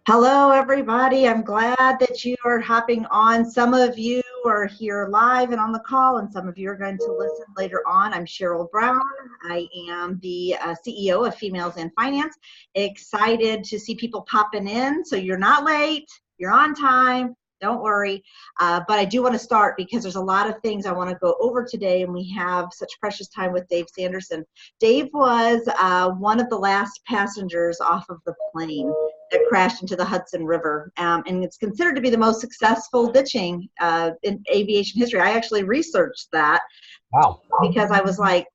Hello, everybody. I'm glad that you are hopping on. Some of you are here live and on the call, and some of you are going to listen later on. I'm Cheryl Brown. I am the CEO of Females in Finance. Excited to see people popping in. So you're not late, you're on time. Don't worry. But I do want to start because there's a lot of things I want to go over today, and we have such precious time with Dave Sanderson. Dave was one of the last passengers off of the plane that crashed into the Hudson River. And it's considered to be the most successful ditching in aviation history. I actually researched that. Wow. Because I was like,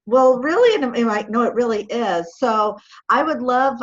well, really? And I'm like, no, it really is. So I would love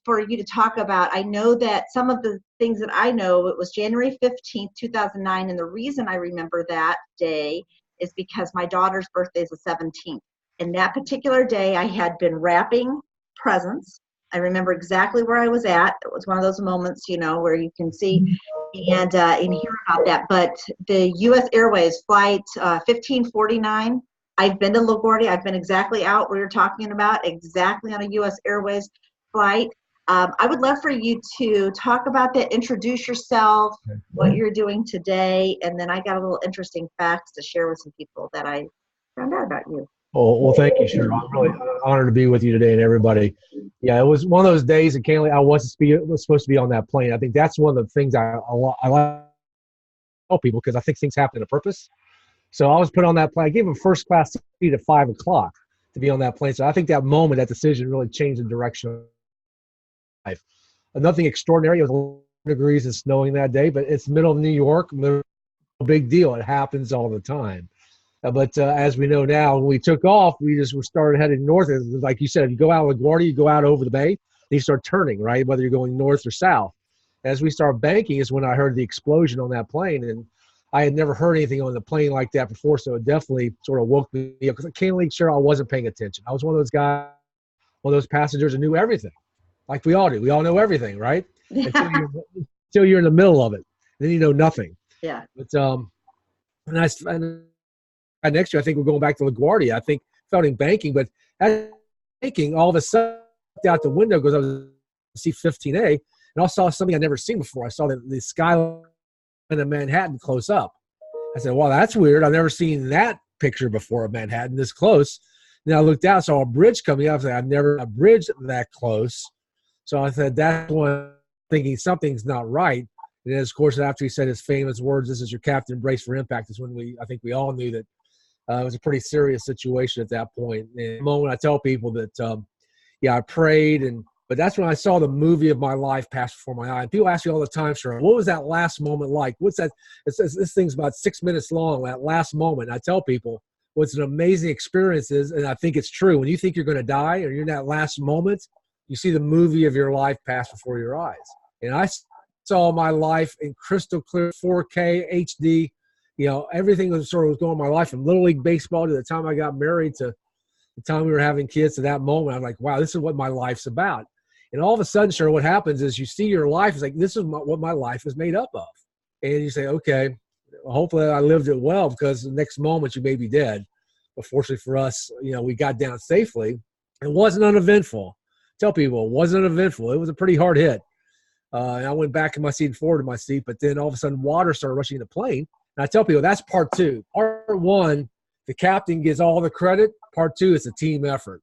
for you to talk about, I know that some of the things that I know, it was January 15th, 2009. And the reason I remember that day is because my daughter's birthday is the 17th. And that particular day, I had been wrapping presents. I remember exactly where I was at. It was one of those moments, where you can see and hear about that. But the U.S. Airways flight 1549, I've been to LaGuardia. I've been exactly out where you're talking about, exactly on a U.S. Airways flight. I would love for you to talk about that, introduce yourself, what you're doing today, and then I got a little interesting facts to share with some people that I found out about you. Well, thank you, Cheryl. I'm really honored to be with you today and everybody. Yeah, it was one of those days that I was supposed to be on that plane. I think that's one of the things I like to tell people because I think things happen on purpose. So I was put on that plane. I gave a first class seat at 5 o'clock to be on that plane. So I think that moment, that decision really changed the direction of life. Nothing extraordinary. It was 11 degrees and snowing that day, but it's middle of New York. No big deal. It happens all the time. But as we know now, when we took off, we started heading north. Like you said, if you go out of LaGuardia, you go out over the bay, and you start turning, right, whether you're going north or south. As we start banking is when I heard the explosion on that plane, and I had never heard anything on the plane like that before, so it definitely sort of woke me up because I can't leave sure I wasn't paying attention. I was one of those guys, one of those passengers who knew everything, like we all do. We all know everything, right? Yeah. Until you're in the middle of it, then you know nothing. Yeah. But next year, I think we're going back to LaGuardia. I think felt in banking, but at banking, all of a sudden, out the window goes, I was C-15A, and I saw something I'd never seen before. I saw the skyline of Manhattan close up. I said, well, that's weird. I've never seen that picture before of Manhattan this close. And I looked out, saw a bridge coming up. I said, I've never a bridge that close. So I said, that's when I'm thinking something's not right. And then, of course, after he said his famous words, "This is your captain, brace for impact," is when I think we all knew that it was a pretty serious situation at that point. And the moment I tell people that, I prayed, but that's when I saw the movie of my life pass before my eye. And people ask me all the time, sir, what was that last moment like? What's that? This thing's about 6 minutes long, that last moment. And I tell people what's an amazing experience is, and I think it's true, when you think you're going to die or you're in that last moment, you see the movie of your life pass before your eyes. And I saw my life in crystal clear 4K HD. Everything was going in my life from Little League Baseball to the time I got married to the time we were having kids to that moment. I'm like, wow, this is what my life's about. And all of a sudden, sure, what happens is you see your life is like, this is what my life is made up of. And you say, okay, well, hopefully I lived it well because the next moment you may be dead. But fortunately for us, we got down safely. It wasn't uneventful. Tell people it wasn't eventful. It was a pretty hard hit. And I went back in my seat and forward in my seat, but then all of a sudden water started rushing in the plane. And I tell people that's part two. Part one, the captain gets all the credit. Part two, it's a team effort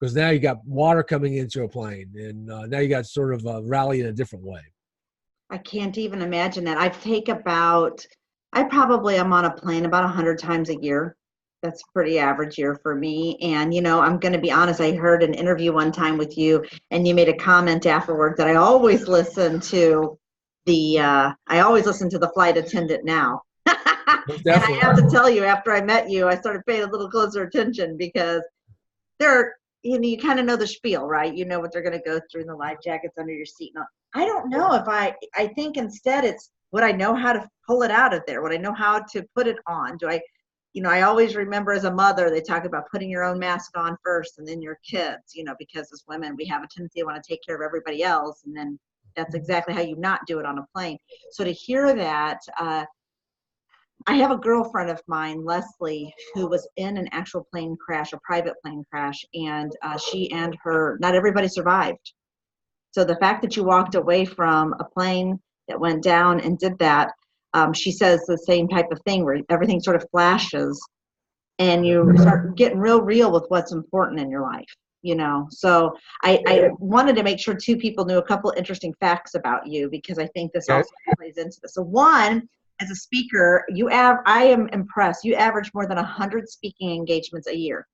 because now you got water coming into a plane, and now you got to sort of rally in a different way. I can't even imagine that. I probably am on a plane about 100 times a year. That's a pretty average year for me. And, I'm going to be honest, I heard an interview one time with you, and you made a comment afterwards that I always listen to the flight attendant now. And I have to tell you, after I met you, I started paying a little closer attention because you kind of know the spiel, right? You know what they're going to go through in the life jackets under your seat. I don't know if I think instead it's would I know how to pull it out of there? Would I know how to put it on? I always remember as a mother, they talk about putting your own mask on first and then your kids, because as women, we have a tendency to want to take care of everybody else. And then that's exactly how you not do it on a plane. So to hear that, I have a girlfriend of mine, Leslie, who was in an actual plane crash, a private plane crash, and she and not everybody survived. So the fact that you walked away from a plane that went down and did that, she says the same type of thing where everything sort of flashes and you start getting real with what's important in your life, you know. So I wanted to make sure two people knew a couple of interesting facts about you, because I think this also plays into this. So one, as a speaker, I am impressed. You average more than 100 speaking engagements a year.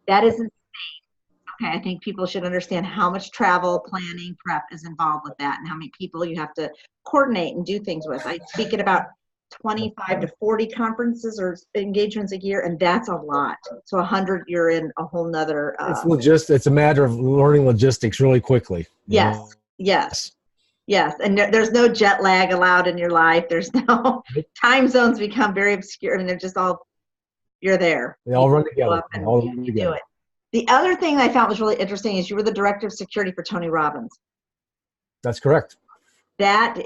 That is insane. Okay, I think people should understand how much travel, planning, prep is involved with that, and how many people you have to coordinate and do things with. I speak at about 25 to 40 conferences or engagements a year, and that's a lot. So 100, you're in a whole nother. It's a matter of learning logistics really quickly. Yes. And there's no jet lag allowed in your life. There's no time zones become very obscure. I mean, they're just all, you're there. They all run together. You do it. The other thing I found was really interesting is you were the director of security for Tony Robbins. That's correct. That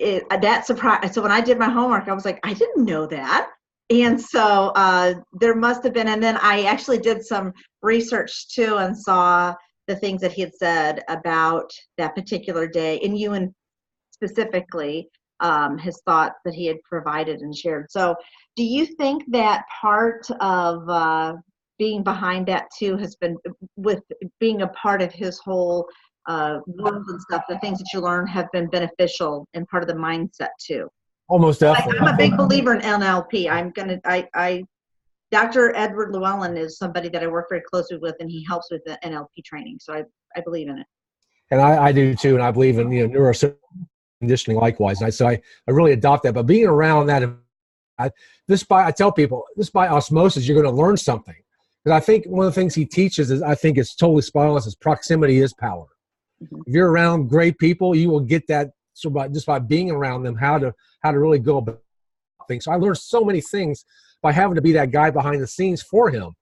surprised. So when I did my homework, I was like, I didn't know that. And so there must have been, and then I actually did some research too and saw the things that he had said about that particular day, and you and specifically his thoughts that he had provided and shared. So do you think that part of being behind that too has been, with being a part of his whole world and stuff, the things that you learn have been beneficial and part of the mindset too? Almost definitely. I'm a big believer in NLP. Dr. Edward Llewellyn is somebody that I work very closely with, and he helps with the NLP training. So I believe in it. And I do too. And I believe in, neuroconditioning likewise. And I really adopt that. But being around that, I tell people, this by osmosis, you're going to learn something. Because I think one of the things he teaches is, I think it's totally spot on, is proximity is power. Mm-hmm. If you're around great people, you will get that just by being around them, how to really go about things. So I learned so many things by having to be that guy behind the scenes for him,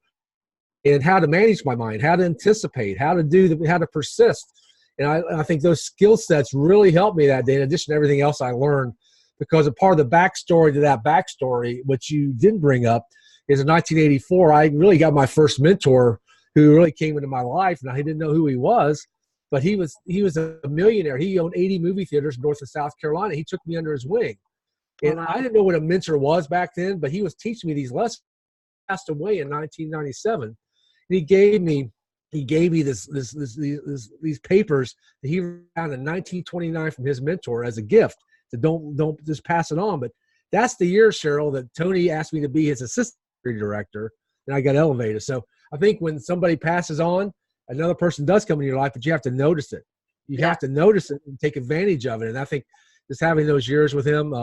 and how to manage my mind, how to anticipate, how to persist. And I think those skill sets really helped me that day, in addition to everything else I learned, because a part of the backstory to that backstory, which you didn't bring up, is in 1984, I really got my first mentor who really came into my life. Now, he didn't know who he was, but he was a millionaire. He owned 80 movie theaters north and South Carolina. He took me under his wing. And I didn't know what a mentor was back then, but he was teaching me these lessons. He passed away in 1997. And he gave me these papers that he found in 1929 from his mentor as a gift. So don't just pass it on. But that's the year, Cheryl, that Tony asked me to be his assistant director, and I got elevated. So I think when somebody passes on, another person does come in your life, but you have to notice it. You have to notice it and take advantage of it. And I think just having those years with him,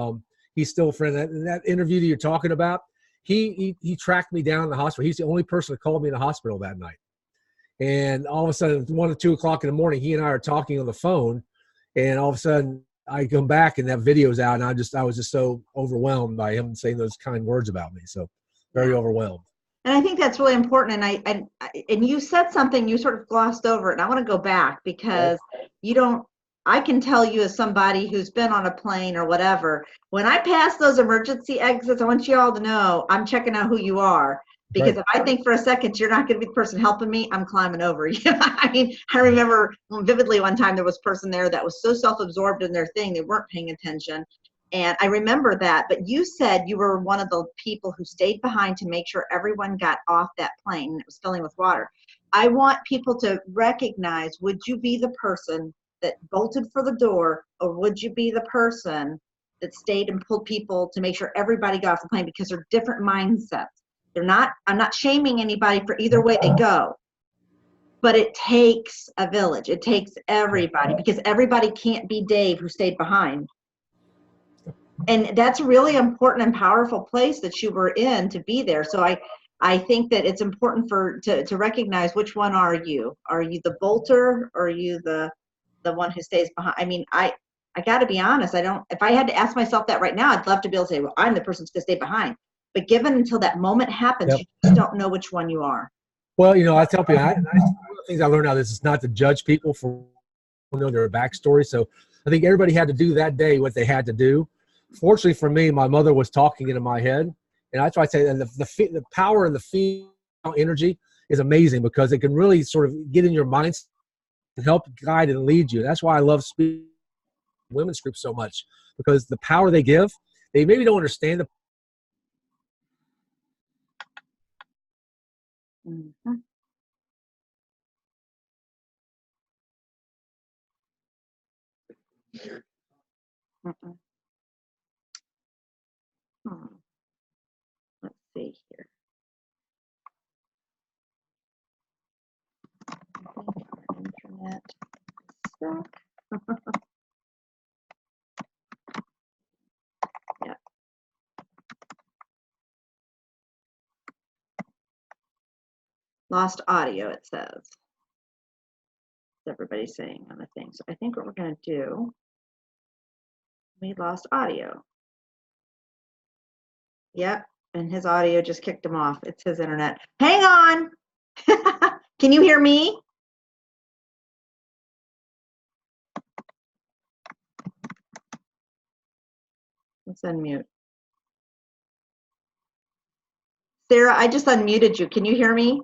he's still a friend. In that interview that you're talking about, he tracked me down in the hospital. He's the only person that called me in the hospital that night. And all of a sudden, 1 or 2 o'clock in the morning, he and I are talking on the phone, and all of a sudden I come back and that video's out, and I was just so overwhelmed by him saying those kind words about me. So very overwhelmed. And I think that's really important. And you said something, you sort of glossed over it. And I want to go back, because I can tell you, as somebody who's been on a plane or whatever, when I pass those emergency exits, I want you all to know I'm checking out who you are. Because if I think for a second you're not going to be the person helping me, I'm climbing over you. I mean, I remember vividly one time there was a person there that was so self-absorbed in their thing, they weren't paying attention. And I remember that. But you said you were one of the people who stayed behind to make sure everyone got off that plane and it was filling with water. I want people to recognize, would you be the person that bolted for the door, or would you be the person that stayed and pulled people to make sure everybody got off the plane? Because they're different mindsets. I'm not shaming anybody for either way they go, but it takes a village. It takes everybody, because everybody can't be Dave who stayed behind. And that's a really important and powerful place that you were in to be there. So I think that it's important to recognize, which one are you? Are you the bolter, or are you the one who stays behind? I mean, I got to be honest. If I had to ask myself that right now, I'd love to be able to say, well, I'm the person who's going to stay behind. But given until that moment happens, you just don't know which one you are. Well, I tell people, one of the things I learned out of this is not to judge people for their backstory. So I think everybody had to do that day what they had to do. Fortunately for me, my mother was talking into my head. And that's why I say that the power and the female energy is amazing, because it can really sort of get in your mindset and help guide and lead you. That's why I love speaking to women's groups so much, because the power they give, they maybe don't understand the Mhm. Mhm. Hmm. Let's see here. I think our internet stuck. Yeah, lost audio, it says. Everybody's saying on the thing. So I think what we're going to do, we lost audio. Yep, and his audio just kicked him off. It's his internet. Hang on. Can you hear me? Let's unmute. Sarah, I just unmuted you. Can you hear me?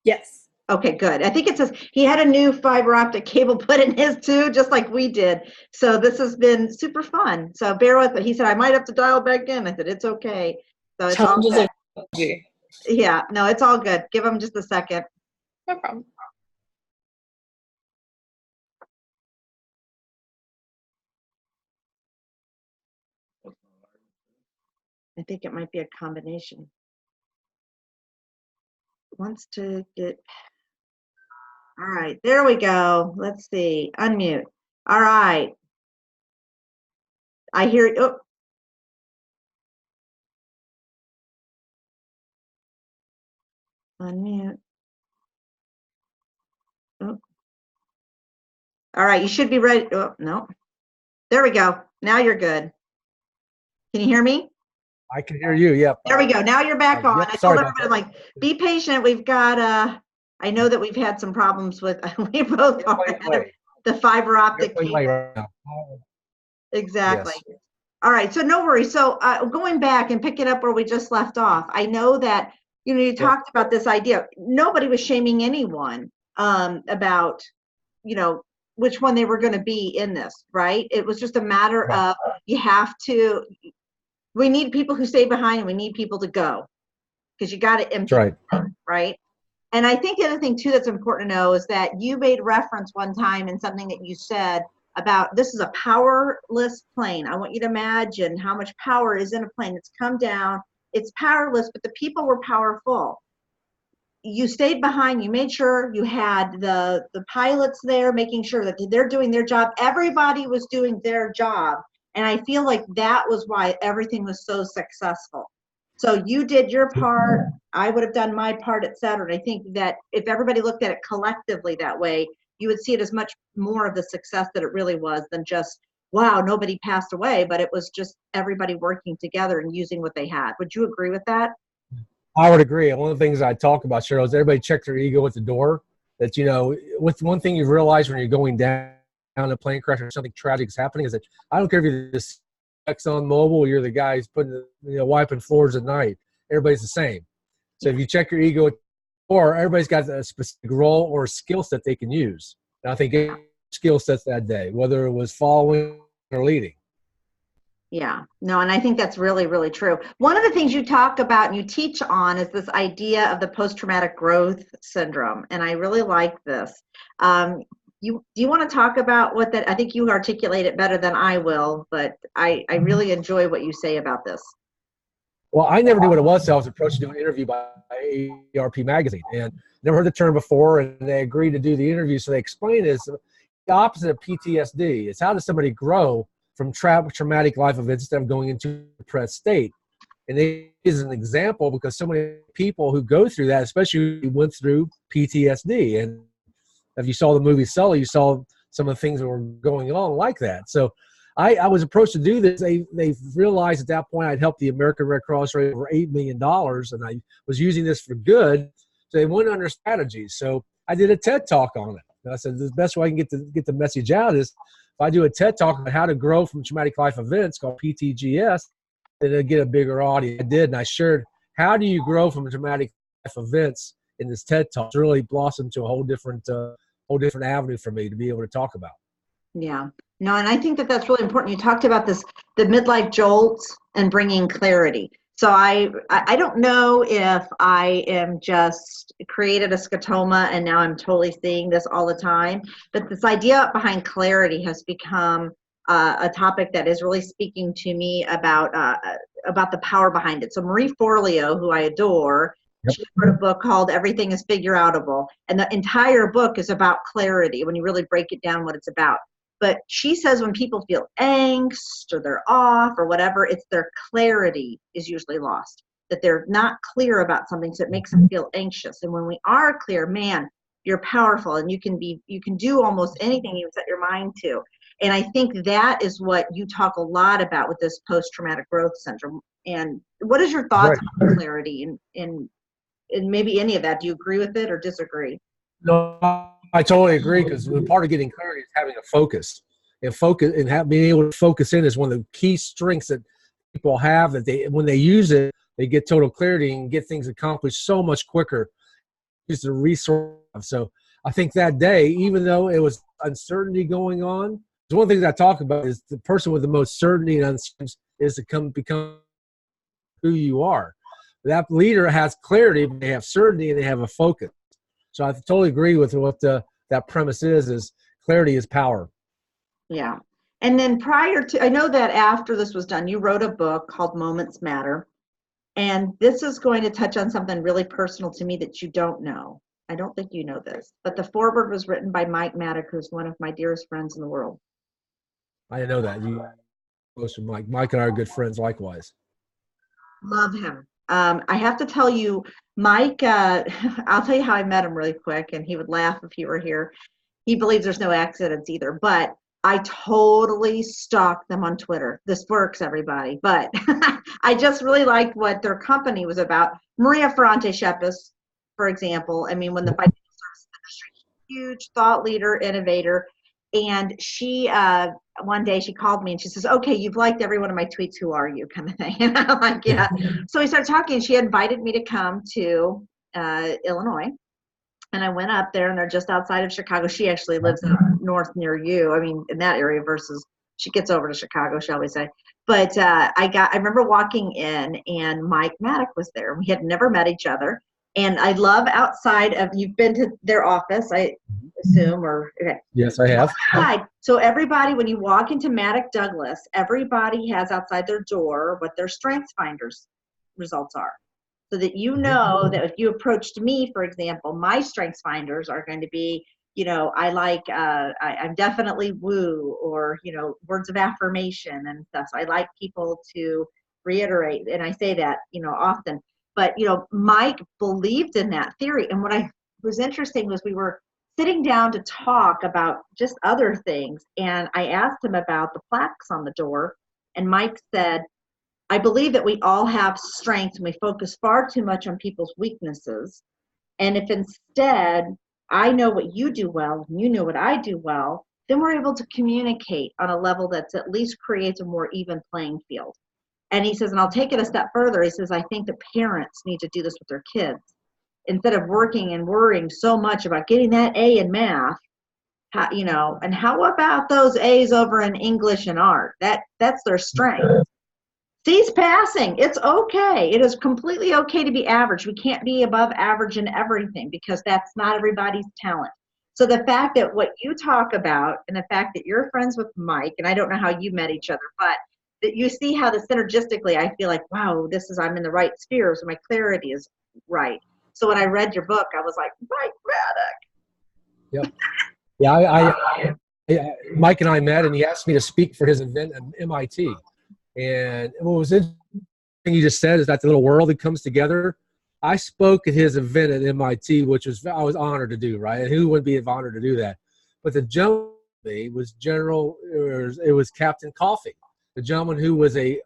Yes. Okay, good. I think it says he had a new fiber optic cable put in his too, just like we did. So this has been super fun. So bear with it. He said, I might have to dial back in. I said, it's okay. So it's all good. Yeah, no, it's all good. Give him just a second. No problem. I think it might be a combination. Wants to get, all right, there we go. Let's see, unmute. All right. I hear, oh. Unmute. Oh. All right, you should be ready. Oh, no. There we go. Now you're good. Can you hear me? I can hear you. Yep. There we go. Now you're back on. Yep, I sorry told about everybody, like, be patient. We've got, I know that we've had some problems with, we both had the fiber optic cable. Right now. Exactly. Yes. All right. So no worries. So going back and picking up where we just left off, I know that, you know, you talked about this idea. Nobody was shaming anyone about, you know, which one they were going to be in this, right? It was just a matter of you have to, we need people who stay behind and we need people to go because you got to empty, right? And I think the other thing too that's important to know is that you made reference one time in something that you said about this is a powerless plane. I want you to imagine how much power is in a plane. It's come down, it's powerless, but the people were powerful. You stayed behind, you made sure you had the pilots there, making sure that they're doing their job. Everybody was doing their job. And I feel like that was why everything was so successful. So you did your part, I would have done my part, et cetera. And I think that if everybody looked at it collectively that way, you would see it as much more of the success that it really was than just, wow, nobody passed away, but it was just everybody working together and using what they had. Would you agree with that? I would agree. One of the things I talk about, Cheryl, is everybody check their ego at the door. That, you know, with one thing you've realized when you're going down a plane crash or something tragic is happening is that I don't care if you're this Exxon Mobil or you're the guy who's putting, you know, wiping floors at night. Everybody's the same. So if you check your ego, or everybody's got a specific role or skill set they can use. And I think skill sets that day, whether it was following or leading. Yeah, no, and I think that's really, really true. One of the things you talk about and you teach on is this idea of the post-traumatic growth syndrome, and I really like this. Do you want to talk about what that? I think you articulate it better than I will, but I really enjoy what you say about this. Well, I never knew what it was, so I was approached to do an interview by AARP magazine, and never heard the term before, and they agreed to do the interview. So they explained it's the opposite of PTSD. It's how does somebody grow from traumatic life events instead of going into a depressed state. And it is an example because so many people who go through that, especially who went through PTSD. And if you saw the movie Sully, you saw some of the things that were going on like that. So I was approached to do this. They realized at that point I'd helped the American Red Cross raise over $8 million, and I was using this for good. So they went under strategies. So I did a TED Talk on it. And I said the best way I can get the message out is if I do a TED Talk on how to grow from traumatic life events called PTGS, then it'll get a bigger audience. I did, and I shared how do you grow from traumatic life events in this TED Talk. It's really blossomed to a whole different whole different avenue for me to be able to talk about. Yeah. No, and I think that that's really important. You talked about this, the midlife jolts and bringing clarity. So I don't know if I am just created a scotoma and now I'm totally seeing this all the time, but this idea behind clarity has become a topic that is really speaking to me about the power behind it. So Marie Forleo, who I adore, Yep. she wrote a book called Everything is Figure Outable, and the entire book is about clarity when you really break it down what it's about. But she says when people feel angst or they're off or whatever, it's their clarity is usually lost, that they're not clear about something, so it makes them feel anxious. And when we are clear, man, you're powerful and you can do almost anything you set your mind to. And I think that is what you talk a lot about with this post-traumatic growth syndrome. And what is your thoughts on clarity and maybe any of that? Do you agree with it or disagree? No, I totally agree, because part of getting clarity is having a focus, and being able to focus in is one of the key strengths that people have, that when they use it, they get total clarity and get things accomplished so much quicker. It's a resource. So I think that day, even though it was uncertainty going on, one of the things I talk about is the person with the most certainty and uncertainty is to become who you are. That leader has clarity, they have certainty, and they have a focus. So I totally agree with what that premise is clarity is power. Yeah. And then I know that after this was done, you wrote a book called Moments Matter. And this is going to touch on something really personal to me that you don't know. I don't think you know this, but the foreword was written by Mattek, who's one of my dearest friends in the world. I didn't know that. You close to Mike. Mike and I are good friends likewise. Love him. I have to tell you, Mike, I'll tell you how I met him really quick, and he would laugh if he were here. He believes there's no accidents either, but I totally stalked them on Twitter. This works, everybody. But I just really liked what their company was about. Maria Ferrante Shepis, for example, I mean, when the financial services industry, huge thought leader, innovator, and she, one day she called me and she says, okay, you've liked every one of my tweets. Who are you? Kind of thing. And I'm like, yeah. So we started talking, and she invited me to come to Illinois. And I went up there, and they're just outside of Chicago. She actually lives up north near you. I mean, in that area versus she gets over to Chicago, shall we say. But I remember walking in, and Mike Mattek was there. We had never met each other. And I love outside of, you've been to their office, I assume, or okay. Yes, I have. Outside. So everybody, when you walk into Mattek Douglas, everybody has outside their door what their Strengths Finders results are. So that you know that if you approached me, for example, my Strengths Finders are going to be, you know, I'm definitely woo, or, you know, words of affirmation and stuff. So I like people to reiterate, and I say that, you know, often. But, you know, Mike believed in that theory. And what was interesting was we were sitting down to talk about just other things. And I asked him about the plaques on the door. And Mike said, I believe that we all have strengths and we focus far too much on people's weaknesses. And if instead I know what you do well and you know what I do well, then we're able to communicate on a level that's at least creates a more even playing field. And he says, and I'll take it a step further. He says, I think the parents need to do this with their kids. Instead of working and worrying so much about getting that A in math, you know, and how about those A's over in English and art? That's their strength. C's passing. It's okay. It is completely okay to be average. We can't be above average in everything because that's not everybody's talent. So the fact that what you talk about and the fact that you're friends with Mike, and I don't know how you met each other, but that you see how the synergistically, I feel like, wow, I'm in the right sphere, so my clarity is right. So when I read your book, I was like, Mike Mattek. Yep. Yeah, Mike and I met, and he asked me to speak for his event at MIT. And what was interesting you just said is that the little world that comes together. I spoke at his event at MIT, which I was honored to do, right? And who wouldn't be honored to do that? But the gentleman was it was Captain Coffee, the gentleman who was a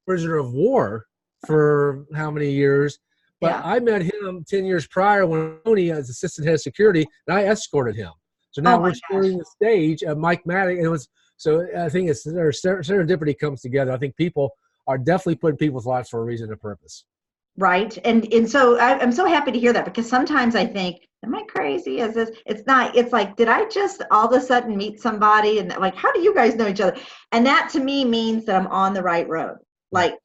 prisoner of war for how many years. But yeah. I met him 10 years prior when Tony as assistant head of security, and I escorted him. So now we're sharing the stage of Mike Mattek, and it was. So I think serendipity comes together. I think people are definitely putting people's lives for a reason and a purpose. right? And so I'm so happy to hear that, because sometimes I think, am I crazy? Is this? It's not. It's like, did I just all of a sudden meet somebody and like, how do you guys know each other? And that to me means that I'm on the right road. Like,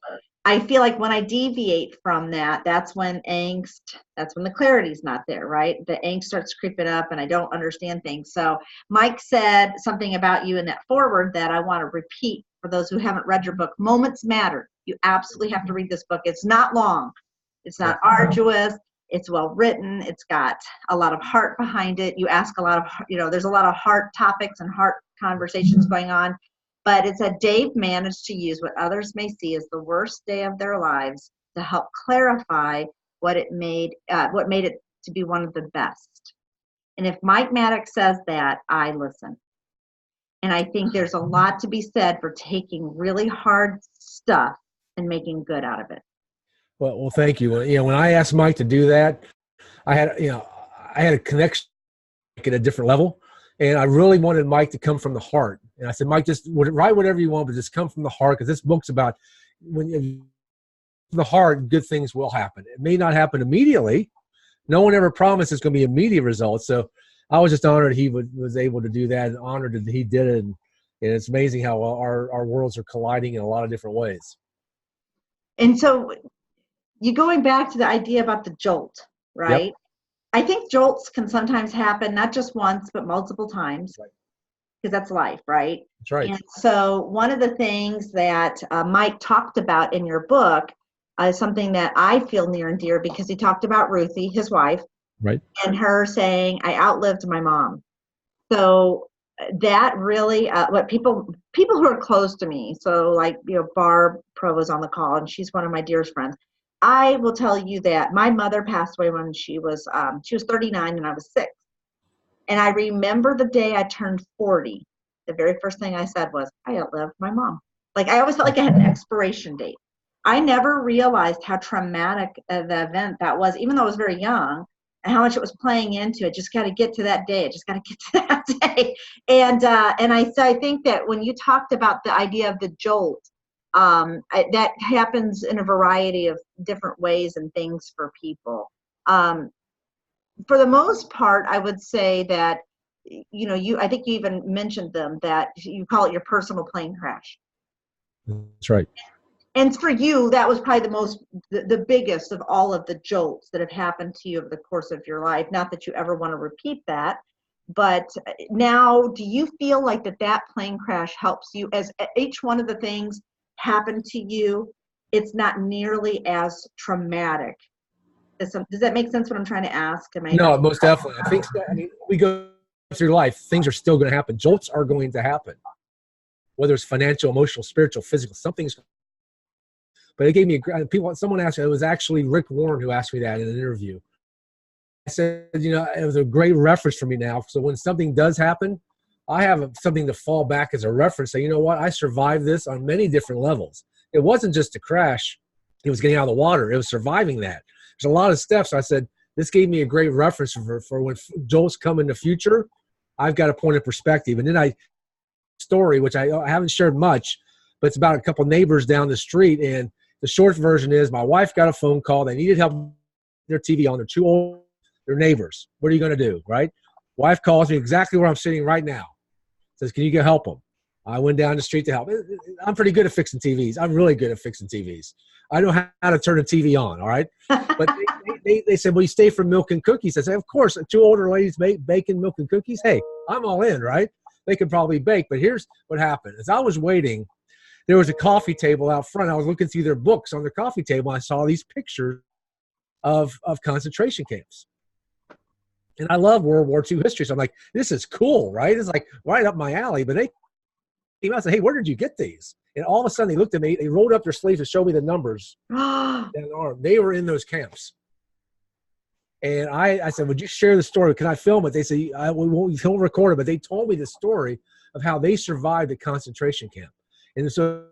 I feel like when I deviate from that, that's when that's when the clarity's not there, right? The angst starts creeping up and I don't understand things. So Mike said something about you in that foreword that I want to repeat for those who haven't read your book. Moments matter. You absolutely have to read this book. It's not long. It's not arduous. It's well written. It's got a lot of heart behind it. You ask a lot of, there's a lot of heart topics and heart conversations going on. But it said Dave managed to use what others may see as the worst day of their lives to help clarify what made it to be one of the best. And if Mike Mattek says that, I listen. And I think there's a lot to be said for taking really hard stuff and making good out of it. Well, thank you. When I asked Mike to do that, I had a connection at a different level. And I really wanted Mike to come from the heart. And I said, Mike, just write whatever you want, but just come from the heart, because this book's about from the heart, good things will happen. It may not happen immediately. No one ever promised it's going to be immediate results. So I was just honored he was able to do that, and honored that he did it. And it's amazing how our worlds are colliding in a lot of different ways. And so you're going back to the idea about the jolt, right? Yep. I think jolts can sometimes happen, not just once, but multiple times, because that's life, right? That's right. And so one of the things that Mike talked about in your book is something that I feel near and dear, because he talked about Ruthie, his wife, right, and her saying, I outlived my mom. So that really, what people who are close to me, so like, Barb Pro was on the call, and she's one of my dearest friends. I will tell you that my mother passed away when she was 39 and I was 6. And I remember the day I turned 40, the very first thing I said was, I outlived my mom. Like, I always felt like I had an expiration date. I never realized how traumatic the event that was, even though I was very young, and how much it was playing into it. Just got to get to that day. Just got to get to that day. And I think that when you talked about the idea of the jolt, that happens in a variety of different ways and things for people. For the most part, I would say that, I think you even mentioned them, that you call it your personal plane crash. That's right. And for you, that was probably the biggest of all of the jolts that have happened to you over the course of your life. Not that you ever want to repeat that, but now, do you feel like that plane crash helps you, as each one of the things happen to you, it's not nearly as traumatic? Does that make sense what I'm trying to ask? No, most definitely. I think so. I mean, we go through life, things are still going to happen. Jolts are going to happen, whether it's financial, emotional, spiritual, physical, something's. But it gave me someone asked me, it was actually Rick Warren who asked me that in an interview. I said, it was a great reference for me now. So when something does happen, I have something to fall back as a reference. Say, you know what? I survived this on many different levels. It wasn't just a crash. It was getting out of the water. It was surviving that. There's a lot of steps. I said, this gave me a great reference for when jolts come in the future. I've got a point of perspective. And then story, which I haven't shared much, but it's about a couple neighbors down the street. And the short version is, my wife got a phone call. They needed help with their TV on. They're too old. They're neighbors. What are you going to do, right? Wife calls me exactly where I'm sitting right now. Says, can you go help them? I went down the street to help. I'm pretty good at fixing TVs. I'm really good at fixing TVs. I know how to turn a TV on, all right? But they said, well, you stay for milk and cookies. I said, of course, 2 older ladies baking milk and cookies. Hey, I'm all in, right? They could probably bake. But here's what happened. As I was waiting, there was a coffee table out front. I was looking through their books on their coffee table. And I saw these pictures of concentration camps. And I love World War II history. So I'm like, this is cool, right? It's like right up my alley. But they came out and said, hey, where did you get these? And all of a sudden they looked at me, they rolled up their sleeves and showed me the numbers down the arm. They were in those camps. And I said, would you share the story? Can I film it? They said, we won't record it. But they told me the story of how they survived a concentration camp. And so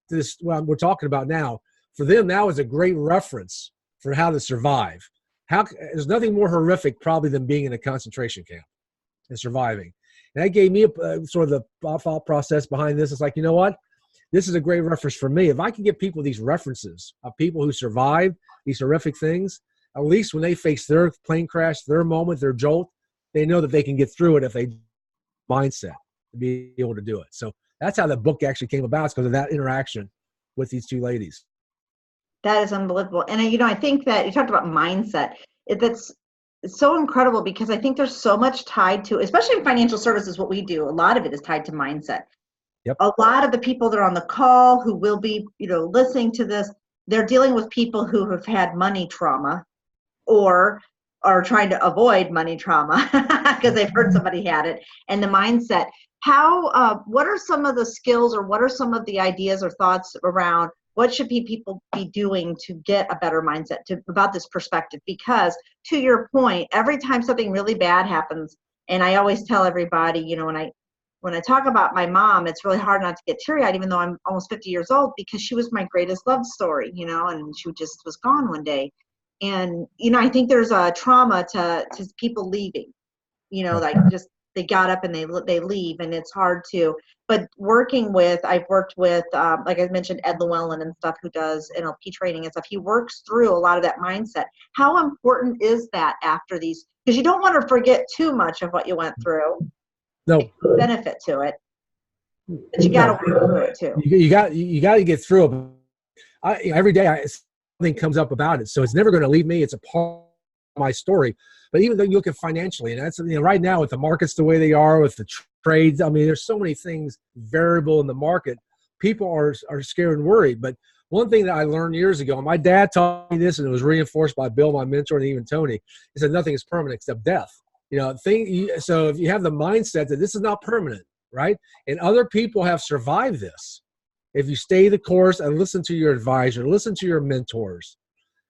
this, what we're talking about now, for them, that was a great reference for how to survive. There's nothing more horrific probably than being in a concentration camp and surviving. And that gave me sort of the thought process behind this. It's like, you know what? this is a great reference for me. If I can get people these references of people who survived these horrific things, at least when they face their plane crash, their moment, their jolt, they know that they can get through it if they mindset to be able to do it. So that's how the book actually came about, because of that interaction with these two ladies. That is unbelievable. And I think that you talked about mindset. That's so incredible, because I think there's so much tied to, especially in financial services, what we do, a lot of it is tied to mindset. Yep. A lot of the people that are on the call who will be, listening to this, they're dealing with people who have had money trauma or are trying to avoid money trauma because they've heard somebody had it. And the mindset, what are some of the skills, or what are some of the ideas or thoughts around what should people be doing to get a better mindset about this perspective? Because to your point, every time something really bad happens, and I always tell everybody, when I talk about my mom, it's really hard not to get teary-eyed, even though I'm almost 50 years old, because she was my greatest love story, and she just was gone one day. And, I think there's a trauma to people leaving, like just they got up and they leave, and it's hard to, but I've worked with, like I mentioned, Ed Llewellyn and stuff, who does NLP training and stuff. He works through a lot of that mindset. How important is that after these? Because you don't want to forget too much of what you went through. No benefit to it, but you got to work through it too. You got to get through it. Every day something comes up about it, so it's never going to leave me. It's a part of my story. But even though you look at financially, and that's right now with the markets the way they are, with the trades, there's so many things variable in the market. People are scared and worried. But one thing that I learned years ago, and my dad taught me this, and it was reinforced by Bill, my mentor, and even Tony, he said nothing is permanent except death. So if you have the mindset that this is not permanent, right? And other people have survived this. If you stay the course and listen to your advisor, listen to your mentors,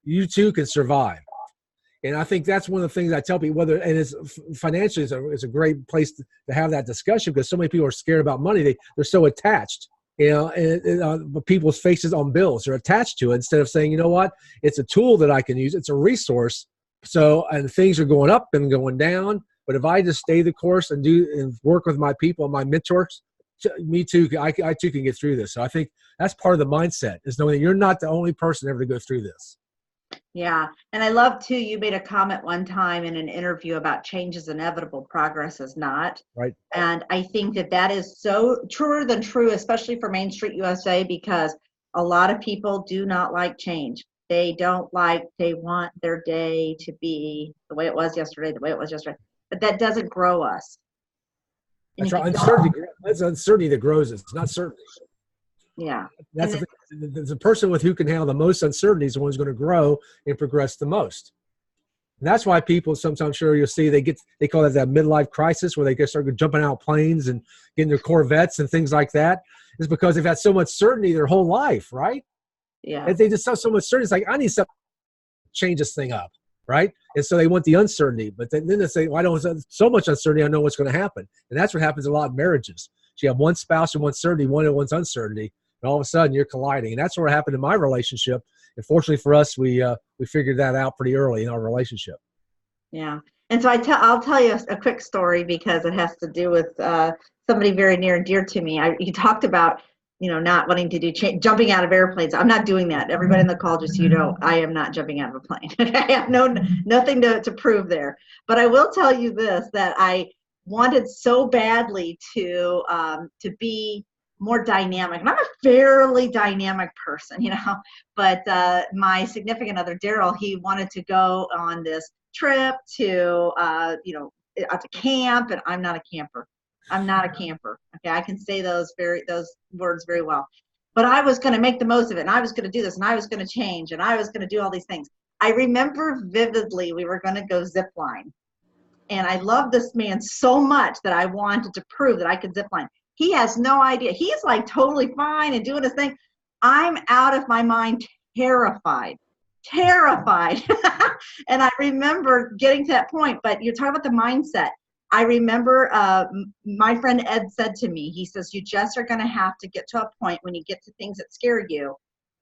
you too can survive. And I think that's one of the things I tell people, and it's financially it's a great place to have that discussion, because so many people are scared about money. They're so attached, and people's faces on bills are attached to it, instead of saying, you know what, it's a tool that I can use. It's a resource. So, and things are going up and going down, but if I just stay the course and work with my people, my mentors, me too, I too can get through this. So I think that's part of the mindset, is knowing that you're not the only person ever to go through this. Yeah. And I love too, you made a comment one time in an interview about change is inevitable, progress is not. Right. And I think that is so truer than true, especially for Main Street USA, because a lot of people do not like change. They want their day to be the way it was yesterday, but that doesn't grow us. That's right. That's uncertainty that grows us. It's not certainty. Yeah. That's the thing. The person who can handle the most uncertainty is the one who's going to grow and progress the most. And that's why people sometimes, sure, you'll see they call it that midlife crisis, where they start jumping out of planes and getting their Corvettes and things like that. It's because they've had so much certainty their whole life, right? Yeah. And they just have so much certainty. It's like, I need something to change this thing up, right? And so they want the uncertainty. But then they say, well, I don't have so much uncertainty, I know what's going to happen. And that's what happens a lot in marriages. So you have one spouse who wants certainty, one who wants uncertainty. And all of a sudden you're colliding. And that's what happened in my relationship. And fortunately for us, we figured that out pretty early in our relationship. Yeah. And so I'll tell you a quick story, because it has to do with somebody very near and dear to me. You talked about, not wanting to do jumping out of airplanes. I'm not doing that. Everybody in the call, just so I am not jumping out of a plane. I have nothing to prove there. But I will tell you this, that I wanted so badly to be more dynamic. And I'm a fairly dynamic person, but my significant other, Daryl, he wanted to go on this trip to, out to camp, and I'm not a camper. Okay, I can say those words very well. But I was going to make the most of it, and I was going to do this, and I was going to change, and I was going to do all these things. I remember vividly we were going to go zip line. And I loved this man so much that I wanted to prove that I could zip line. He has no idea. He's like totally fine and doing his thing. I'm out of my mind, terrified. And I remember getting to that point, but you're talking about the mindset. I remember my friend Ed said to me, he says, you just are going to have to get to a point when you get to things that scare you.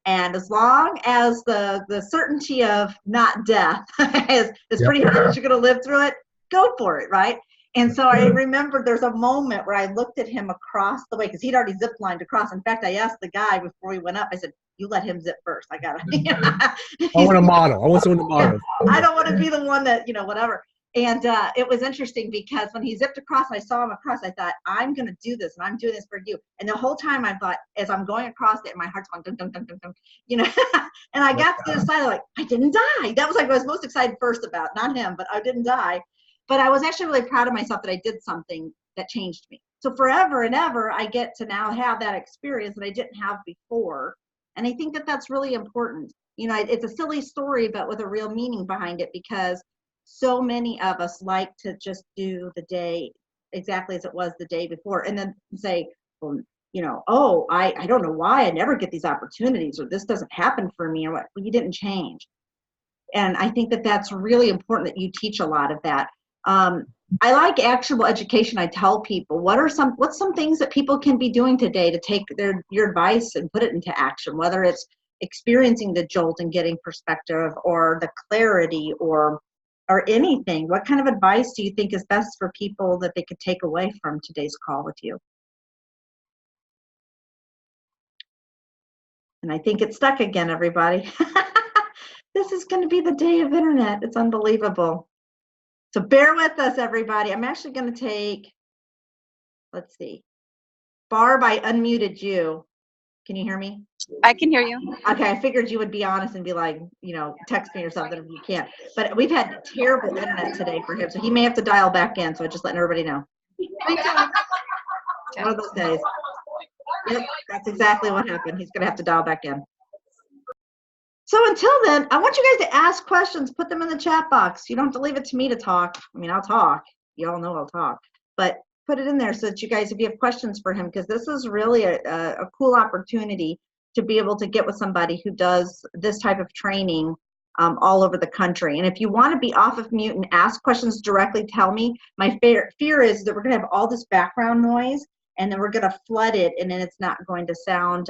And as long as the certainty of not death is pretty high, that you're going to live through it, go for it, right? And so I remember there's a moment where I looked at him across the way because he'd already zip lined across. In fact, I asked the guy before we went up, I said, you let him zip first. I got to. I want a model. I want someone to model. I don't want to be the one that, whatever. And it was interesting because when he zipped across and I saw him across, I thought, I'm going to do this and I'm doing this for you. And the whole time I thought, as I'm going across it, my heart's going, dun, dun, dun, dun, dun, and I got to the other side, like, I didn't die. That was like what I was most excited first about, not him, but I didn't die. But I was actually really proud of myself that I did something that changed me. So forever and ever, I get to now have that experience that I didn't have before. And I think that that's really important. It's a silly story, but with a real meaning behind it, because so many of us like to just do the day exactly as it was the day before and then say, well, oh, I don't know why I never get these opportunities, or this doesn't happen for me, or what. Well, you didn't change. And I think that that's really important that you teach a lot of that. I like actionable education. I tell people, what's some things that people can be doing today to take your advice and put it into action, whether it's experiencing the jolt and getting perspective, or the clarity, or anything. What kind of advice do you think is best for people that they could take away from today's call with you? And I think it's stuck again, everybody. This is going to be the day of internet. It's unbelievable. So bear with us, everybody. I'm actually going to take, let's see, Barb, I unmuted you. Can you hear me? I can hear you. Okay, I figured you would be honest and be like, text me or something if you can't. But we've had terrible internet today for him, so he may have to dial back in. So just letting everybody know. One of those days. Yep, that's exactly what happened. He's going to have to dial back in. So until then, I want you guys to ask questions. Put them in the chat box. You don't have to leave it to me to talk. I mean, I'll talk. You all know I'll talk. But put it in there so that you guys, if you have questions for him, because this is really a cool opportunity to be able to get with somebody who does this type of training all over the country. And if you want to be off of mute and ask questions directly, tell me. My fear is that we're going to have all this background noise, and then we're going to flood it, and then it's not going to sound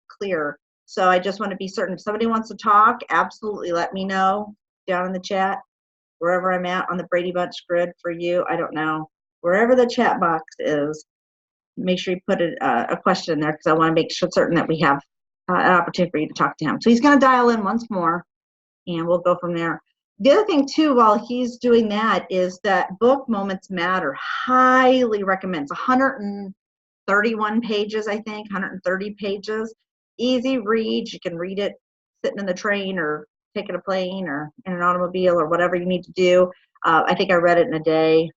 clear. So I just want to be certain. If somebody wants to talk, absolutely let me know down in the chat, wherever I'm at on the Brady Bunch grid for you. I don't know. Wherever the chat box is, make sure you put a question in there, because I want to make certain that we have an opportunity for you to talk to him. So he's going to dial in once more, and we'll go from there. The other thing, too, while he's doing that, is that book Moments Matter. Highly recommends. 131 pages, I think, 130 pages. Easy read. You can read it sitting in the train, or taking a plane, or in an automobile, or whatever you need to do. I think I read it in a day.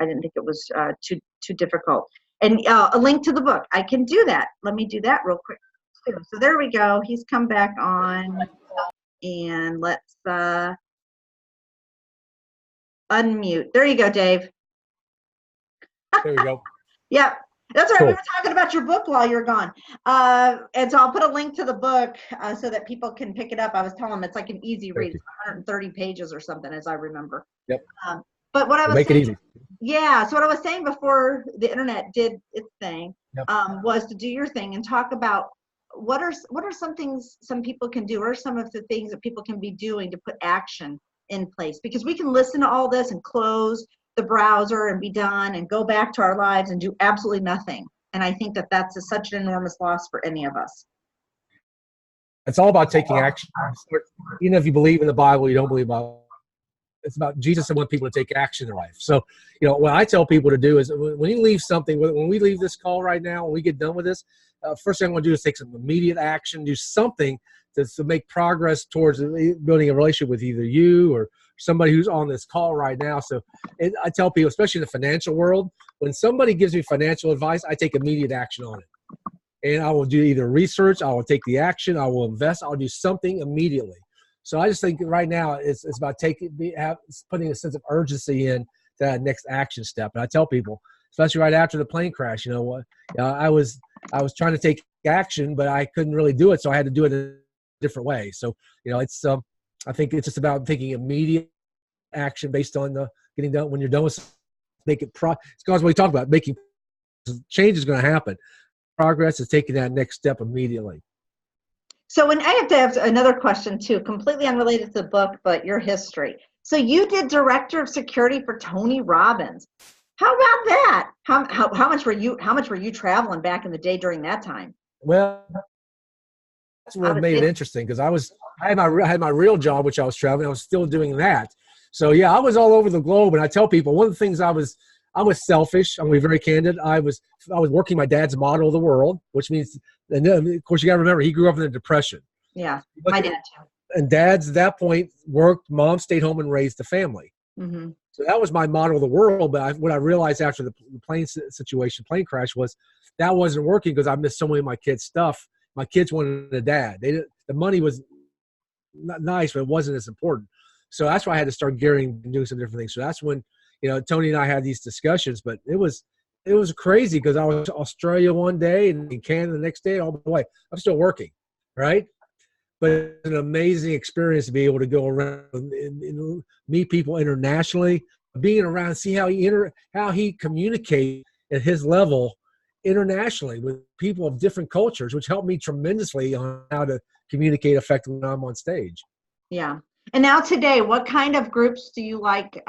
I didn't think it was too difficult. And a link to the book. I can do that. Let me do that real quick. So there we go. He's come back on. And let's unmute. There you go, Dave. There we go. Yeah. That's right. Cool. We were talking about your book while you're gone. And so I'll put a link to the book so that people can pick it up. I was telling them it's like an easy read. It's 130 pages or something, as I remember. Yep. But what I was Make saying, it easy. Yeah. So what I was saying before the internet did its thing, Yep. Was to do your thing and talk about what are some things some people can do, or some of the things that people can be doing to put action in place. Because we can listen to all this and close the browser and be done and go back to our lives and do absolutely nothing. And I think that that's such an enormous loss for any of us. It's all about taking action. Even if you believe in the Bible, you don't believe in the Bible. It's about Jesus and want people to take action in their life. So, what I tell people to do is when you leave something, when we leave this call right now, when we get done with this, first thing I want to do is take some immediate action, do something to make progress towards building a relationship with either you or somebody who's on this call right now. So I tell people, especially in the financial world, when somebody gives me financial advice, I take immediate action on it. And I will do either research, I will take the action, I will invest, I'll do something immediately. So I just think right now it's about putting a sense of urgency in that next action step. And I tell people, especially right after the plane crash, I was trying to take action, but I couldn't really do it, so I had to do it a different way. So it's I think it's just about taking immediate action based on getting done. When you're done with, make it it's because we talked about making change is going to happen. Progress is taking that next step immediately. So I have to have another question too, completely unrelated to the book, but your history. So you did director of security for Tony Robbins. How about that? How much were you traveling back in the day during that time? Well, that's Out what of made it state? interesting because I had my real job, which I was traveling. I was still doing that. So yeah, I was all over the globe. And I tell people one of the things I was selfish. I'm going to be very candid. I was working my dad's model of the world, which means, and then, of course, you got to remember he grew up in the Depression. Yeah, my dad too. And dads at that point worked. Mom stayed home and raised the family. Mm-hmm. So that was my model of the world. But what I realized after the plane crash was that wasn't working because I missed so many of my kids' stuff. My kids wanted a dad. The money was not nice, but it wasn't as important. So that's why I had to start doing some different things. So that's when, Tony and I had these discussions, but it was crazy because I was in Australia one day and in Canada the next day. All the way, I'm still working, right? But it's an amazing experience to be able to go around and meet people internationally, being around, see how he communicates at his level internationally with people of different cultures, which helped me tremendously on how to communicate effectively when I'm on stage. Yeah. And now today, what kind of groups do you like?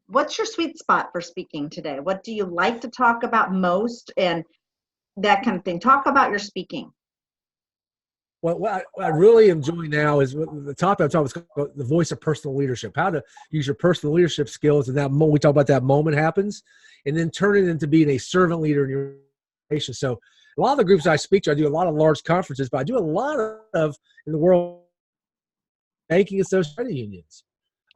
What's your sweet spot for speaking today? What do you like to talk about most and that kind of thing? Talk about your speaking. What I really enjoy now is the topic I'm talking about, the voice of personal leadership, how to use your personal leadership skills. And that we talk about that moment happens and then turn it into being a servant leader in your organization. So a lot of the groups I speak to, I do a lot of large conferences, but I do a lot of in the world banking and social credit unions.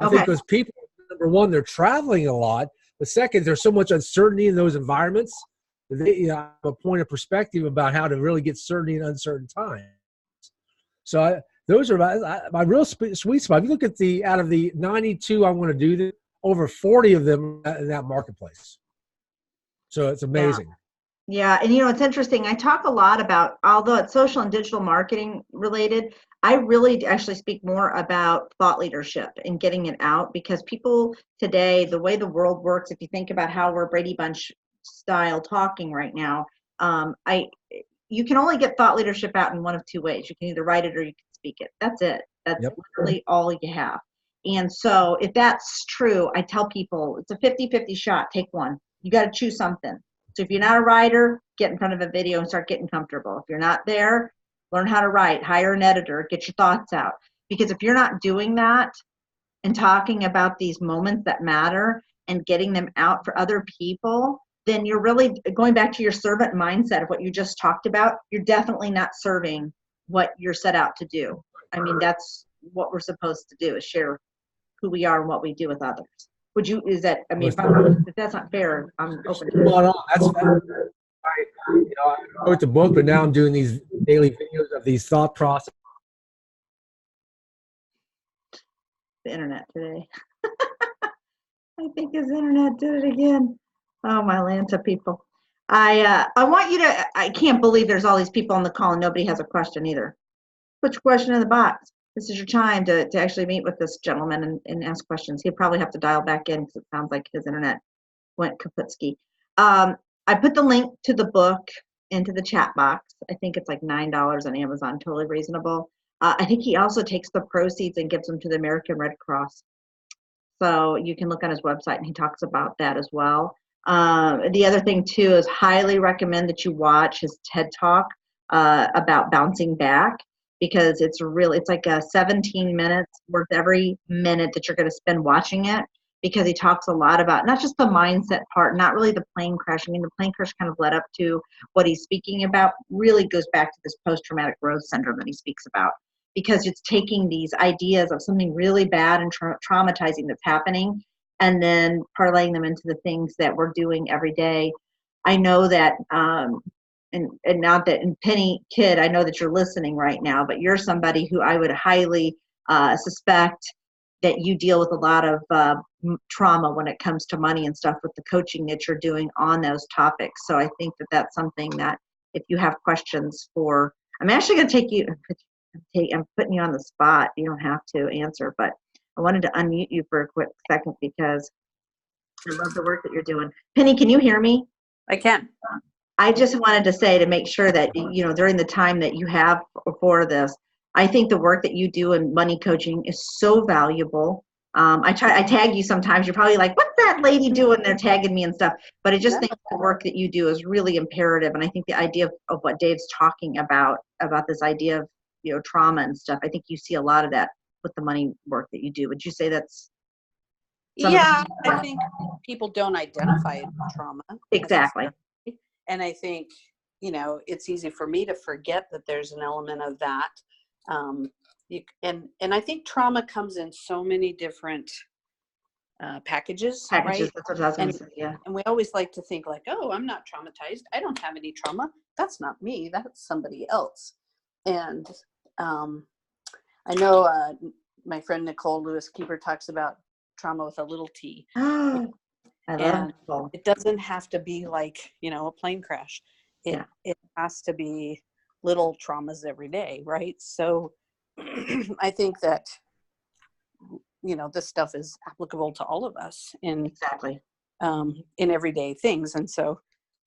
I think because people, number one, they're traveling a lot. But second, there's so much uncertainty in those environments. They have a point of perspective about how to really get certainty in uncertain times. So those are my real sweet spot. If you look at out of the 92 I want to do this, over 40 of them in that marketplace. So it's amazing. Yeah. And it's interesting. I talk a lot about, although it's social and digital marketing related, I really actually speak more about thought leadership and getting it out because people today, the way the world works, if you think about how we're Brady Bunch style talking right now, you can only get thought leadership out in one of two ways. You can either write it or you can speak it. That's it. That's literally all you have. And so if that's true, I tell people it's a 50-50 shot. Take one. You got to choose something. So if you're not a writer, get in front of a video and start getting comfortable. If you're not there, learn how to write, hire an editor, get your thoughts out. Because if you're not doing that and talking about these moments that matter and getting them out for other people, then you're really going back to your servant mindset of what you just talked about. You're definitely not serving what you're set out to do. I mean, that's what we're supposed to do, is share who we are and what we do with others. If that's not fair, I'm open to it. I wrote the book, but now I'm doing these daily videos of these thought processes. The internet today. I think his internet did it again. Oh, my Lanta people. I want you to, I can't believe there's all these people on the call and nobody has a question either. Put your question in the box. This is your time to actually meet with this gentleman and ask questions. He'll probably have to dial back in because it sounds like his internet went kaputski. I put the link to the book into the chat box. I think it's like $9 on Amazon, totally reasonable. I think he also takes the proceeds and gives them to the American Red Cross. So you can look on his website and he talks about that as well. The other thing too is highly recommend that you watch his TED Talk about bouncing back, because it's like 17 minutes worth every minute that you're going to spend watching it, because he talks a lot about not just the mindset part, not really the plane crash. I mean, the plane crash kind of led up to what he's speaking about, really goes back to this post-traumatic growth syndrome that he speaks about, because it's taking these ideas of something really bad and traumatizing that's happening and then parlaying them into the things that we're doing every day. I know that, and not that, and Penny Kid, I know that you're listening right now, but you're somebody who I would highly suspect that you deal with a lot of trauma when it comes to money and stuff with the coaching that you're doing on those topics. So I think that that's something that if you have questions for, I'm actually going to take you, I'm putting you on the spot. You don't have to answer, but I wanted to unmute you for a quick second because I love the work that you're doing. Penny, can you hear me? I can. I just wanted to say, to make sure that, during the time that you have for this, I think the work that you do in money coaching is so valuable. I tag you sometimes. You're probably like, what the that lady doing there tagging me and stuff, but I just No. think the work that you do is really imperative. And I think the idea of what Dave's talking about this idea of, trauma and stuff, I think you see a lot of that with the money work that you do. Would you say that's some of Yeah, the- I think people don't identify it as trauma. Exactly. necessarily. And I think, it's easy for me to forget that there's an element of that. And I think trauma comes in so many different packages, right? That's what I was going to say. Yeah. And we always like to think like, oh, I'm not traumatized. I don't have any trauma. That's not me. That's somebody else. And I know my friend Nicole Lewis Keeper talks about trauma with a little t. Oh, I love And it doesn't have to be like, a plane crash. It has to be little traumas every day, right? So I think that, this stuff is applicable to all of us in everyday things. And so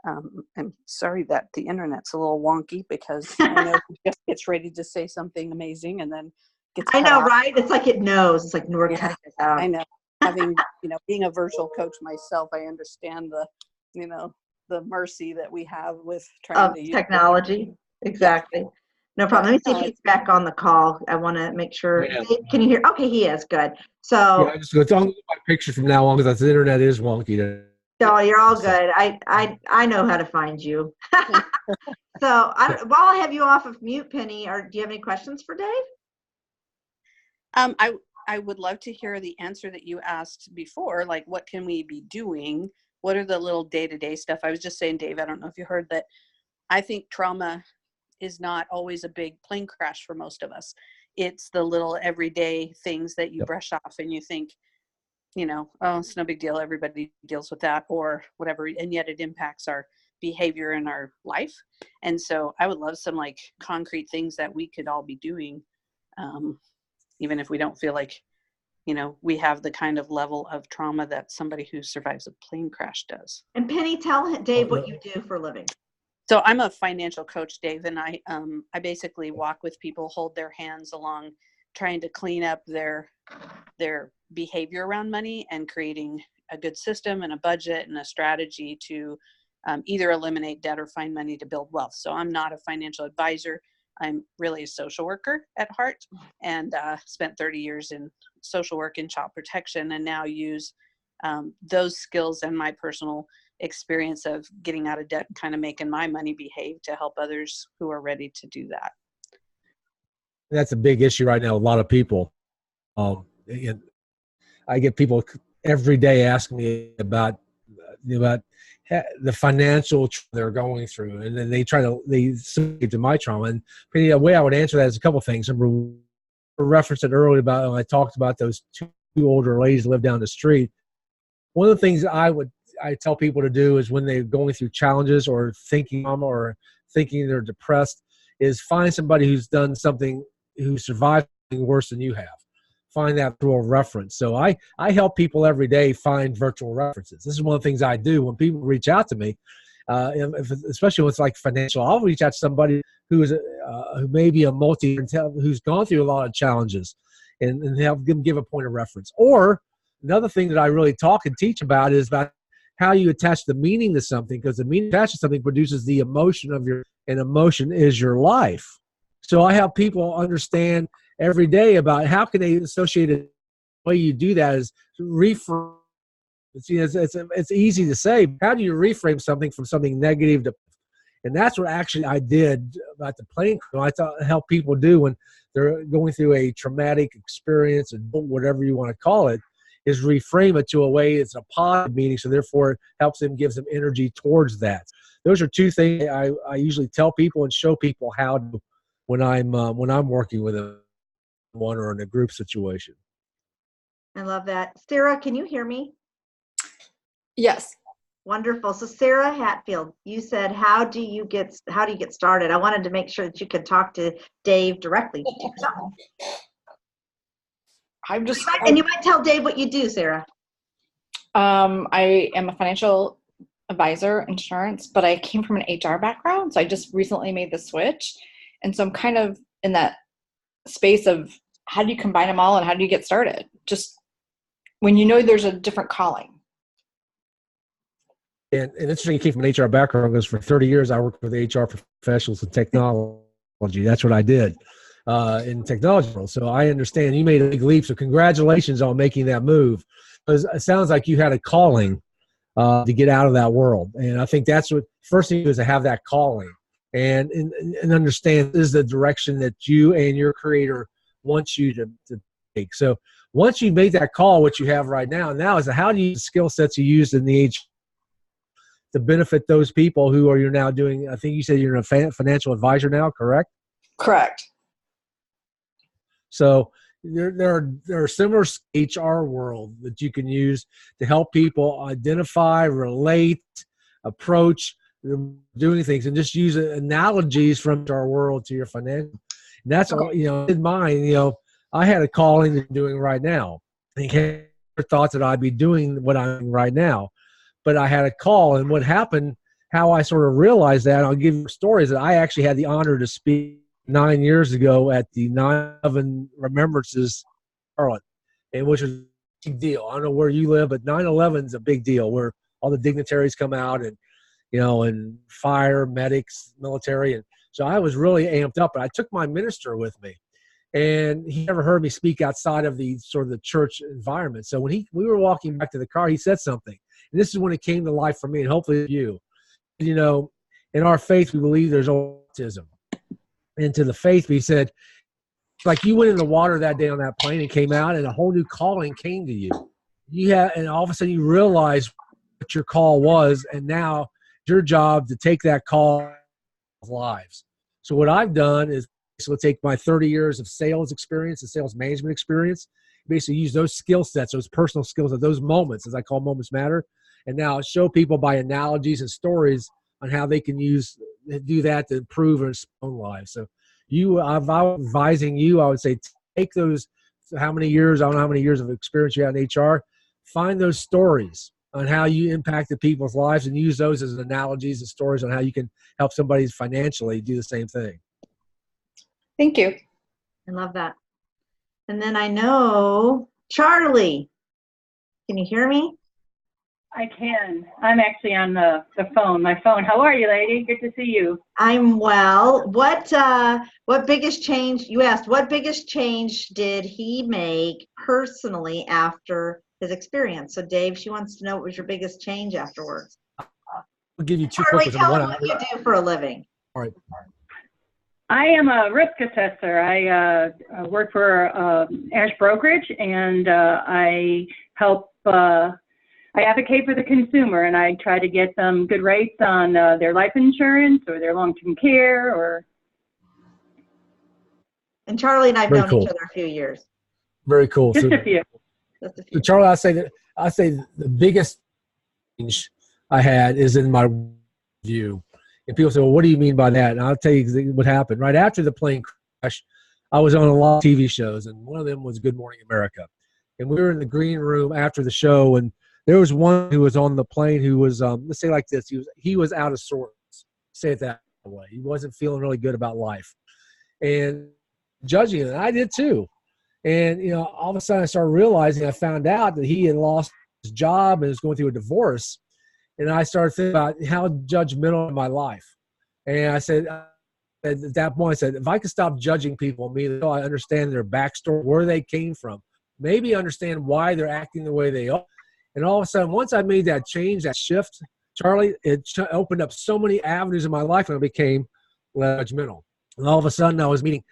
I'm sorry that the internet's a little wonky, because I know it just gets ready to say something amazing and then gets cut out. Right? It's like it knows. It's like, we're cutting this out. I know. Having, being a virtual coach myself, I understand the mercy that we have with trying to use technology. Exactly. Yeah. No problem. Let me see if he's back on the call. I want to make sure. Yeah. Can you hear? Okay, he is. Good. So I just go my picture from now on, because the internet is wonky. No, you're all good. I know how to find you. So while I have you off of mute, Penny, do you have any questions for Dave? I would love to hear the answer that you asked before, like what can we be doing? What are the little day-to-day stuff? I was just saying, Dave, I don't know if you heard that. I think trauma is not always a big plane crash for most of us. It's the little everyday things that you brush off and you think, oh, it's no big deal. Everybody deals with that or whatever. And yet it impacts our behavior in our life. And so I would love some like concrete things that we could all be doing. Even if we don't feel like, we have the kind of level of trauma that somebody who survives a plane crash does. And Penny, tell Dave what you do for a living. So I'm a financial coach, Dave, and I basically walk with people, hold their hands along, trying to clean up their behavior around money and creating a good system and a budget and a strategy to either eliminate debt or find money to build wealth. So I'm not a financial advisor. I'm really a social worker at heart, and spent 30 years in social work and child protection, and now use those skills and my personal experience of getting out of debt and kind of making my money behave to help others who are ready to do that. That's a big issue right now with a lot of people. And I get people every day asking me about the financial they're going through, and then they associate to my trauma. And the way I would answer that is a couple of things. Number one, I referenced it earlier about when I talked about those two older ladies that live down the street. One of the things I tell people to do is when they're going through challenges or thinking they're depressed, is find somebody who's done something, who survived something worse than you have. Find that through a reference. So I help people every day find virtual references. This is one of the things I do when people reach out to me, especially when it's like financial. I'll reach out to somebody who may be who's gone through a lot of challenges, and help them give a point of reference. Or another thing that I really talk and teach about is about how you attach the meaning to something, because the meaning attached to something produces the emotion and emotion is your life. So I help people understand every day about how can they associate it. The way you do that is reframe. It's easy to say. How do you reframe something from something negative to? And that's what actually I did about the plane crash. I help people do when they're going through a traumatic experience, and whatever you want to call it, is reframe it to a way it's a positive meaning. So therefore, it helps them, gives them energy towards that. Those are two things I usually tell people and show people how to when I'm working with them, one or in a group situation. I love that. Sarah, can you hear me? Yes. Wonderful. So Sarah Hatfield, you said, how do you get started? I wanted to make sure that you could talk to Dave directly. And you might tell Dave what you do, Sarah. I am a financial advisor, insurance, but I came from an HR background. So I just recently made the switch. And so I'm kind of in that space of how do you combine them all and how do you get started? Just when there's a different calling. And interesting, you came from an HR background because for 30 years I worked with HR professionals in technology. That's what I did in technology world. So I understand you made a big leap. So congratulations on making that move. Because it sounds like you had a calling to get out of that world. And I think that's what first thing is to have that calling and understand this is the direction that you and your creator wants you to take. So once you make that call, what you have right now is how do you use the skill sets you used in the to benefit those people who are you're now doing. I think you said you're a financial advisor now, correct? Correct. So there are similar HR world that you can use to help people identify, relate, approach, doing things, and just use analogies from our world to your financial. And that's all, in mine, I had a calling to doing right now. I never thought that I'd be doing what I'm doing right now, but I had a call, and what happened, how I sort of realized that, I'll give you stories that I actually had the honor to speak 9 years ago at the 9/11 remembrances in Charlotte, and which was a big deal. I don't know where you live, but 9/11 is a big deal where all the dignitaries come out and, and fire, medics, military. And so I was really amped up, but I took my minister with me, and he never heard me speak outside of the sort of the church environment. So when we were walking back to the car, he said something, and this is when it came to life for me, and hopefully you. In our faith, we believe there's autism. Into the faith, he said, like you went in the water that day on that plane and came out, and a whole new calling came to you. And all of a sudden you realize what your call was, and now it's your job to take that call of lives. So what I've done is basically take my 30 years of sales experience and sales management experience, basically use those skill sets, those personal skills of those moments, as I call moments matter, and now show people by analogies and stories on how they can do that to improve their own lives. So I'm advising you, I would say, take those, I don't know how many years of experience you have in HR, find those stories on how you impacted people's lives and use those as analogies and stories on how you can help somebody financially do the same thing. Thank you. I love that. And then I know, Charlie, can you hear me? I can. I'm actually on the phone. My phone. How are you, lady? Good to see you. I'm well. What biggest change, you asked, what biggest change did he make personally after his experience? So Dave, she wants to know what was your biggest change afterwards. I'll give you two Charlie, quick ones. tell us what you do for a living. All right. I am a risk assessor. I work for Ash Brokerage, and I help I advocate for the consumer, and I try to get them good rates on their life insurance or their long-term care. And Charlie and I have Very known cool. each other a few years. Very cool. Just a few. Just a few. So Charlie, I say the biggest change I had is in my view. And people say, well, what do you mean by that? And I'll tell you what happened. Right after the plane crash, I was on a lot of TV shows, and one of them was Good Morning America. And we were in the green room after the show, and there was one who was on the plane who was, let's say like this, he was out of sorts, say it that way. He wasn't feeling really good about life. And judging it, and I did too. And, all of a sudden I started realizing, I found out that he had lost his job and was going through a divorce. And I started thinking about how judgmental in my life. And I said, at that point, I said, if I could stop judging people immediately, I understand their backstory, where they came from, maybe understand why they're acting the way they are. And all of a sudden, once I made that change, that shift, Charlie, it opened up so many avenues in my life, and I became less judgmental. And all of a sudden, I was meeting,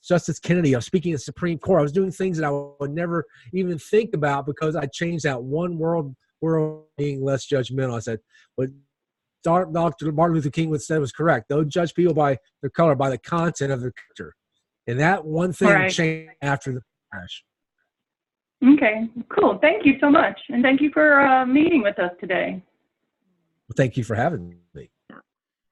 Justice Kennedy. I was speaking at the Supreme Court. I was doing things that I would never even think about because I changed that one world being less judgmental. I said, what Dr. Martin Luther King would say was correct. Don't judge people by their color, by the content of their character. And that one thing changed after the crash. Okay, cool. Thank you so much. And thank you for meeting with us today. Well, thank you for having me.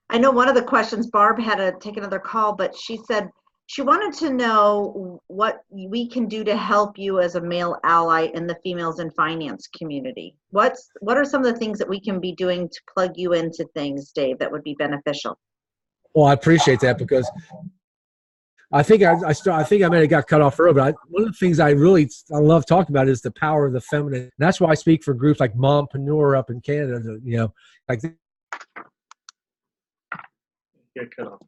I know one of the questions, Barb had to take another call, but she said she wanted to know what we can do to help you as a male ally in the females in finance community. What are some of the things that we can be doing to plug you into things, Dave, that would be beneficial? Well, I appreciate that because I think I think I may have got cut off earlier, but one of the things I love talking about is the power of the feminine. And that's why I speak for groups like Mompreneur up in Canada, you know, like. Get cut off.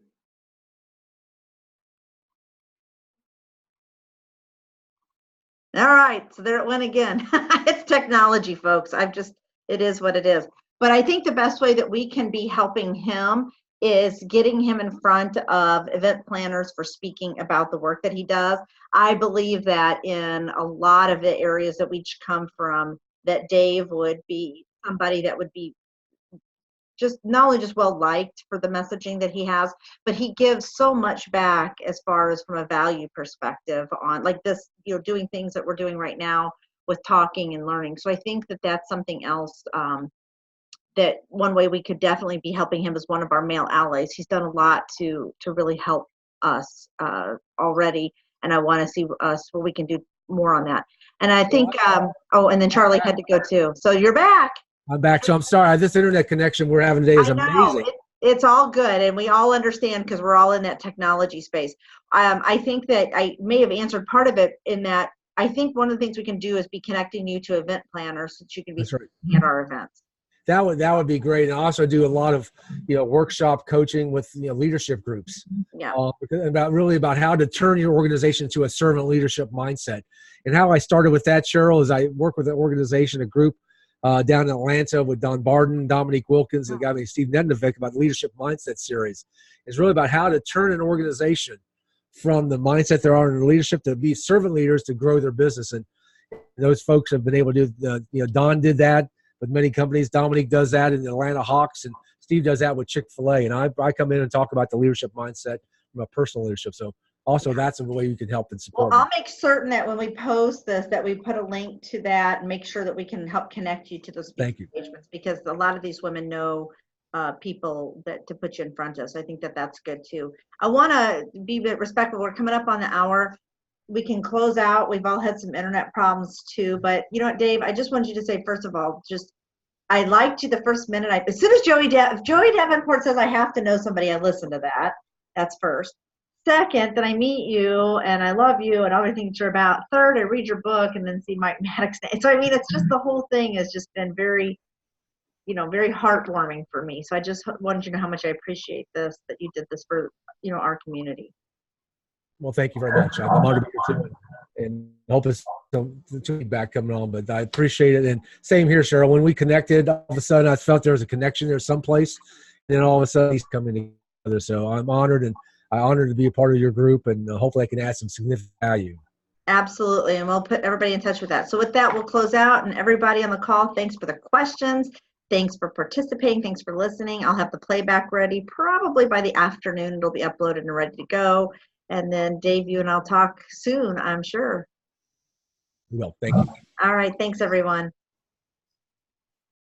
All right, so there it went again. It's technology, folks. It is what it is. But I think the best way that we can be helping him is getting him in front of event planners for speaking about the work that he does. I believe that in a lot of the areas that we come from, that Dave would be somebody that would be just not only just well liked for the messaging that he has, but he gives so much back as far as from a value perspective on like this, you know, doing things that we're doing right now with talking and learning. So I think that that's something else that one way we could definitely be helping him as one of our male allies. He's done a lot to really help us already, and I want to see us what we can do more on that. And I think, oh, and then Charlie had to go too. So you're back. I'm back. So I'm sorry. This internet connection we're having today is amazing. It's all good, and we all understand because we're all in that technology space. I think that I may have answered part of it in that I think one of the things we can do is be connecting you to event planners so that you can be at our events. That would be great. And I also do a lot of, you know, workshop coaching with, you know, leadership groups. Yeah. About how to turn your organization to a servant leadership mindset. And how I started with that, Cheryl, is I work with an organization, a group down in Atlanta with Don Barden, Dominique Wilkins, and a guy named Steve Nednovic about the Leadership Mindset series. It's really about how to turn an organization from the mindset they are in leadership to be servant leaders to grow their business. And those folks have been able to do, you know, Don did that with many companies. Dominique does that in the Atlanta Hawks, and Steve does that with Chick-fil-A. And I come in and talk about the leadership mindset from a personal leadership. So also that's a way you can help and support. Well, I'll make certain that when we post this, that we put a link to that and make sure that we can help connect you to those engagements, because a lot of these women know people that to put you in front of. So I think that that's good too. I want to be a bit respectful. We're coming up on the hour. We can close out. We've all had some internet problems too, but you know what, Dave, I just wanted you to say, first of all, I liked you the first minute. As soon as Joey Davenport says I have to know somebody, I listen to that. That's first. Second, that I meet you and I love you and everything you're about. Third, I read your book and then see Mike Mattek's name. So I mean, it's just the whole thing has just been very, you know, very heartwarming for me. So I just wanted you to know how much I appreciate this, that you did this for, you know, our community. Well, thank you very much. I'm honored to be here too, and hope it's some feedback coming on, but I appreciate it. And same here, Cheryl. When we connected, all of a sudden I felt there was a connection there someplace, and then all of a sudden he's coming together. So I'm honored, and I'm honored to be a part of your group, and hopefully I can add some significant value. Absolutely, and we'll put everybody in touch with that. So with that, we'll close out, and everybody on the call, thanks for the questions. Thanks for participating. Thanks for listening. I'll have the playback ready probably by the afternoon. It'll be uploaded and ready to go. And then Dave, you and I'll talk soon, I'm sure. We will. Thank you. All right. Thanks, everyone.